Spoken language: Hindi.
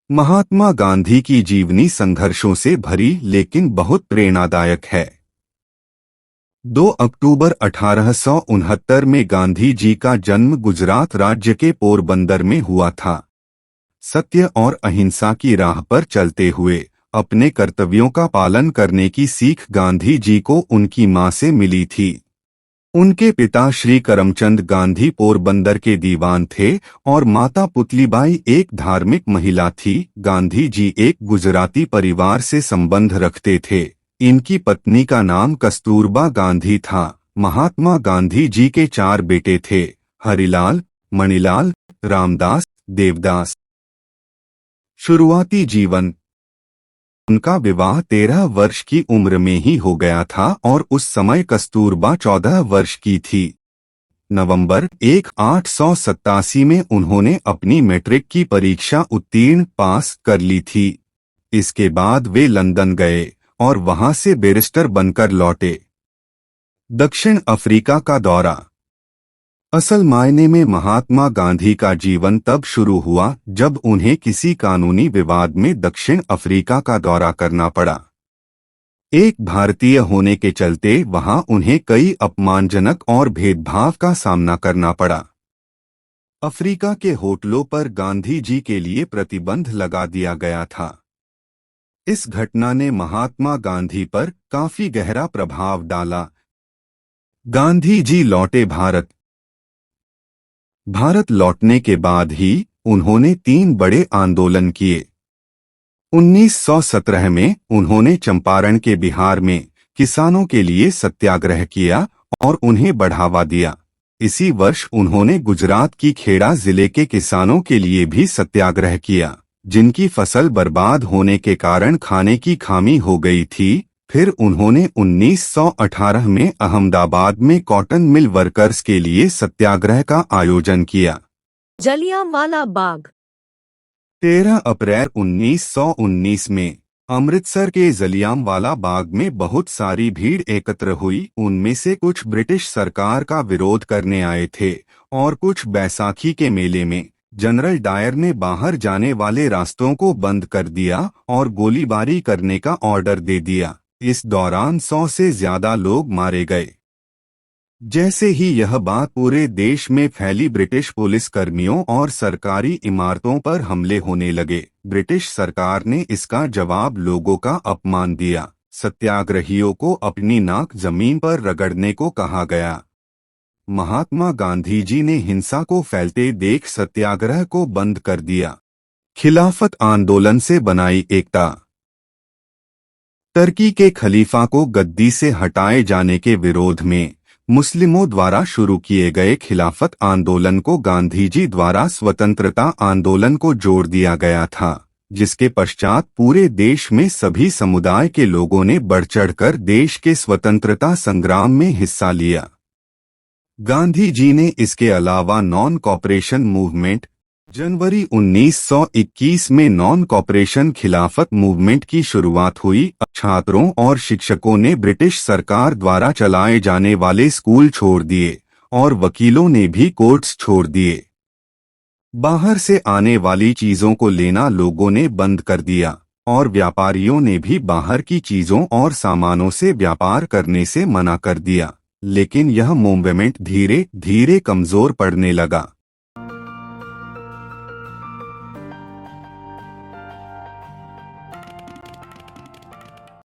महात्मा गांधी की जीवनी संघर्षों से भरी लेकिन बहुत प्रेरणादायक है। 2 अक्टूबर 1869 में गांधी जी का जन्म गुजरात राज्य के पोरबंदर में हुआ था। सत्य और अहिंसा की राह पर चलते हुए अपने कर्तव्यों का पालन करने की सीख गांधी जी को उनकी मां से मिली थी। उनके पिता श्री करमचंद गांधी पोरबंदर के दीवान थे और माता पुतलीबाई एक धार्मिक महिला थी। गांधी जी एक गुजराती परिवार से संबंध रखते थे। इनकी पत्नी का नाम कस्तूरबा गांधी था। महात्मा गांधी जी के 4 बेटे थे, हरिलाल, मणिलाल, रामदास, देवदास। शुरुआती जीवन। उनका विवाह 13 वर्ष की उम्र में ही हो गया था और उस समय कस्तूरबा 14 वर्ष की थी। नवंबर 1887 में उन्होंने अपनी मैट्रिक की परीक्षा उत्तीर्ण पास कर ली थी। इसके बाद वे लंदन गए और वहां से बैरिस्टर बनकर लौटे। दक्षिण अफ्रीका का दौरा। असल मायने में महात्मा गांधी का जीवन तब शुरू हुआ जब उन्हें किसी कानूनी विवाद में दक्षिण अफ्रीका का दौरा करना पड़ा। एक भारतीय होने के चलते वहां उन्हें कई अपमानजनक और भेदभाव का सामना करना पड़ा। अफ्रीका के होटलों पर गांधी जी के लिए प्रतिबंध लगा दिया गया था। इस घटना ने महात्मा गांधी पर काफी गहरा प्रभाव डाला। गांधी जी लौटे भारत। भारत लौटने के बाद ही उन्होंने 3 बड़े आंदोलन किए। 1917 में उन्होंने चंपारण के बिहार में किसानों के लिए सत्याग्रह किया और उन्हें बढ़ावा दिया। इसी वर्ष उन्होंने गुजरात की खेड़ा जिले के किसानों के लिए भी सत्याग्रह किया, जिनकी फसल बर्बाद होने के कारण खाने की खामी हो गई थी। फिर उन्होंने 1918 में अहमदाबाद में कॉटन मिल वर्कर्स के लिए सत्याग्रह का आयोजन किया। जलियांवाला बाग। 13 अप्रैल 1919 में अमृतसर के जलियांवाला बाग में बहुत सारी भीड़ एकत्र हुई। उनमें से कुछ ब्रिटिश सरकार का विरोध करने आए थे और कुछ बैसाखी के मेले में जनरल डायर ने बाहर जाने वाले रास्तों को बंद कर दिया और गोलीबारी करने का ऑर्डर दे दिया। इस दौरान 100 से ज्यादा लोग मारे गए। जैसे ही यह बात पूरे देश में फैली, ब्रिटिश पुलिस कर्मियों और सरकारी इमारतों पर हमले होने लगे। ब्रिटिश सरकार ने इसका जवाब लोगों का अपमान दिया। सत्याग्रहियों को अपनी नाक जमीन पर रगड़ने को कहा गया। महात्मा गांधी जी ने हिंसा को फैलते देख सत्याग्रह को बंद कर दिया। खिलाफत आंदोलन से बनाई एकता। तुर्की के खलीफा को गद्दी से हटाए जाने के विरोध में मुस्लिमों द्वारा शुरू किए गए खिलाफत आंदोलन को गांधी जी द्वारा स्वतंत्रता आंदोलन को जोड़ दिया गया था, जिसके पश्चात पूरे देश में सभी समुदाय के लोगों ने बढ़ चढ़कर देश के स्वतंत्रता संग्राम में हिस्सा लिया। गांधी जी ने इसके अलावा नॉन कॉपरेशन मूवमेंट, जनवरी 1921 में नॉन कॉपरेशन खिलाफत मूवमेंट की शुरुआत हुई। छात्रों और शिक्षकों ने ब्रिटिश सरकार द्वारा चलाए जाने वाले स्कूल छोड़ दिए और वकीलों ने भी कोर्ट्स छोड़ दिए। बाहर से आने वाली चीजों को लेना लोगों ने बंद कर दिया और व्यापारियों ने भी बाहर की चीजों और सामानों से व्यापार करने से मना कर दिया। लेकिन यह मूवमेंट धीरे धीरे कमजोर पड़ने लगा।